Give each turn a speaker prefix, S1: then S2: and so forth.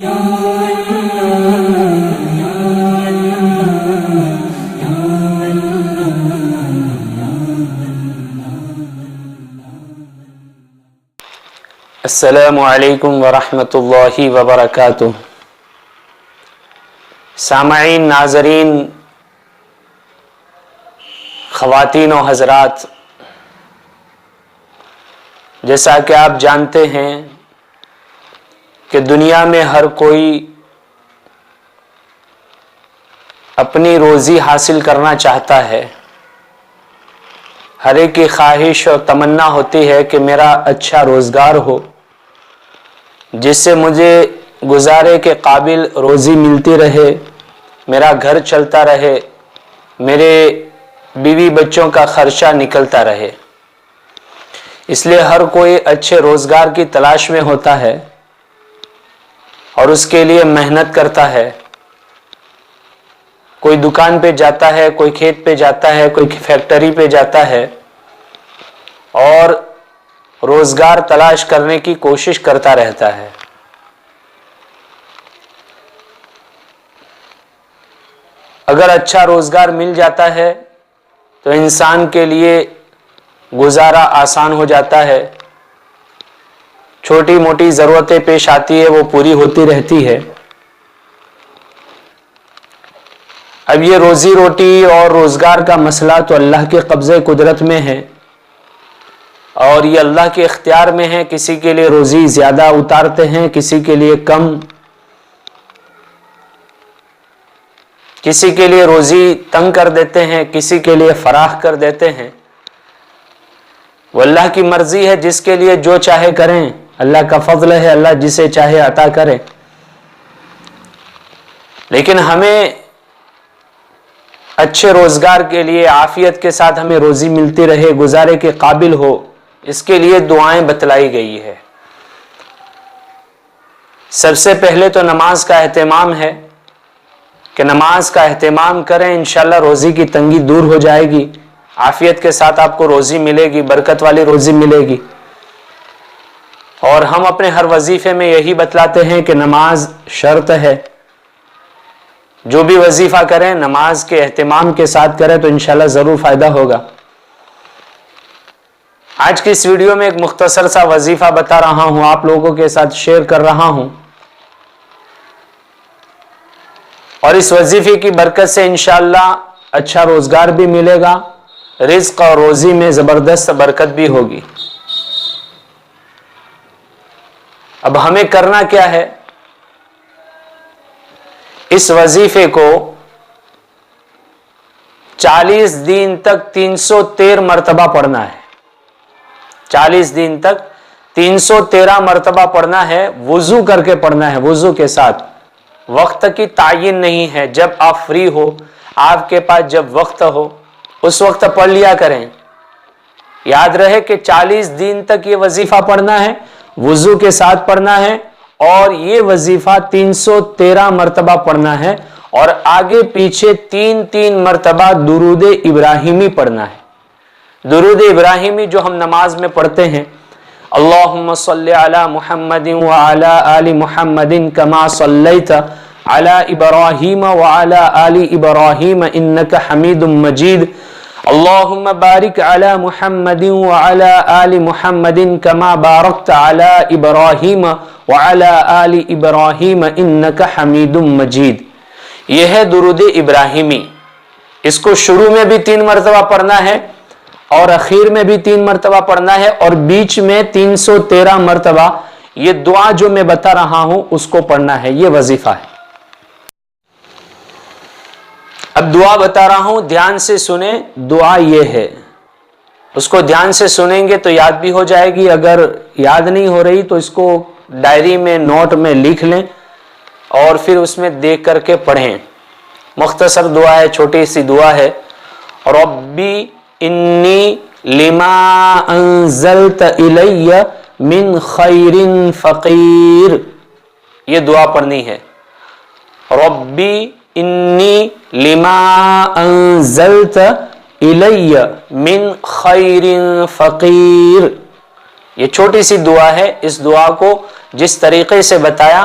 S1: السلام علیکم ورحمۃ اللہ وبرکاتہ۔ سامعین، ناظرین، خواتین و حضرات، جیسا کہ آپ جانتے ہیں کہ دنیا میں ہر کوئی اپنی روزی حاصل کرنا چاہتا ہے۔ ہر ایک کی خواہش اور تمنا ہوتی ہے کہ میرا اچھا روزگار ہو، جس سے مجھے گزارے کے قابل روزی ملتی رہے، میرا گھر چلتا رہے، میرے بیوی بچوں کا خرچہ نکلتا رہے۔ اس لیے ہر کوئی اچھے روزگار کی تلاش میں ہوتا ہے اور اس کے لیے محنت کرتا ہے۔ کوئی دکان پہ جاتا ہے، کوئی کھیت پہ جاتا ہے، کوئی فیکٹری پہ جاتا ہے اور روزگار تلاش کرنے کی کوشش کرتا رہتا ہے۔ اگر اچھا روزگار مل جاتا ہے تو انسان کے لیے گزارا آسان ہو جاتا ہے، چھوٹی موٹی ضرورتیں پیش آتی ہے وہ پوری ہوتی رہتی ہے۔ اب یہ روزی روٹی اور روزگار کا مسئلہ تو اللہ کے قبضے قدرت میں ہے اور یہ اللہ کے اختیار میں ہے۔ کسی کے لیے روزی زیادہ اتارتے ہیں، کسی کے لیے کم، کسی کے لیے روزی تنگ کر دیتے ہیں، کسی کے لیے فراخ کر دیتے ہیں۔ وہ اللہ کی مرضی ہے، جس کے لیے جو چاہے کریں، اللہ کا فضل ہے، اللہ جسے چاہے عطا کرے۔ لیکن ہمیں اچھے روزگار کے لیے عافیت کے ساتھ ہمیں روزی ملتی رہے، گزارے کے قابل ہو، اس کے لیے دعائیں بتلائی گئی ہے۔ سب سے پہلے تو نماز کا اہتمام ہے کہ نماز کا اہتمام کریں، انشاءاللہ روزی کی تنگی دور ہو جائے گی، عافیت کے ساتھ آپ کو روزی ملے گی، برکت والی روزی ملے گی۔ اور ہم اپنے ہر وظیفے میں یہی بتلاتے ہیں کہ نماز شرط ہے۔ جو بھی وظیفہ کریں نماز کے اہتمام کے ساتھ کریں تو انشاءاللہ ضرور فائدہ ہوگا۔ آج کی اس ویڈیو میں ایک مختصر سا وظیفہ بتا رہا ہوں، آپ لوگوں کے ساتھ شیئر کر رہا ہوں، اور اس وظیفے کی برکت سے انشاءاللہ اچھا روزگار بھی ملے گا، رزق اور روزی میں زبردست برکت بھی ہوگی۔ اب ہمیں کرنا کیا ہے؟ اس وظیفے کو 40 دن تک 313 مرتبہ پڑھنا ہے۔ 40 دن تک 313 مرتبہ پڑھنا ہے، وضو کر کے پڑھنا ہے، وضو کے ساتھ۔ وقت کی تعین نہیں ہے، جب آپ فری ہو، آپ کے پاس جب وقت ہو اس وقت پڑھ لیا کریں۔ یاد رہے کہ 40 دن تک یہ وظیفہ پڑھنا ہے، وضو کے ساتھ پڑھنا ہے، اور یہ وظیفہ 313 مرتبہ پڑھنا ہے، اور آگے پیچھے 3 مرتبہ درود ابراہیمی پڑھنا ہے۔ درود ابراہیمی جو ہم نماز میں پڑھتے ہیں، اللہم صلی علی محمد وعلی آل محمد کما صلیت علی ابراہیم وعلی آل ابراہیم انک حمید مجید، اللہم بارک علی محمد وعلی آل محمد کما بارکت علی ابراہیم وعلی آل ابراہیم انک حمید مجید۔ یہ ہے درود ابراہیمی۔ اس کو شروع میں بھی 3 مرتبہ پڑھنا ہے اور اخیر میں بھی 3 مرتبہ پڑھنا ہے، اور بیچ میں 313 مرتبہ یہ دعا جو میں بتا رہا ہوں اس کو پڑھنا ہے۔ یہ وظیفہ ہے۔ اب دعا بتا رہا ہوں، دھیان سے سنیں۔ دعا یہ ہے، اس کو دھیان سے سنیں گے تو یاد بھی ہو جائے گی، اگر یاد نہیں ہو رہی تو اس کو ڈائری میں نوٹ میں لکھ لیں اور پھر اس میں دیکھ کر کے پڑھیں۔ مختصر دعا ہے، چھوٹی سی دعا ہے۔ ربی انی لما انزلت الی من خیر فقیر، یہ دعا پڑھنی ہے۔ ربی انی لما انزلت الی من خیر فقیر، یہ چھوٹی سی دعا ہے۔ اس دعا کو جس طریقے سے بتایا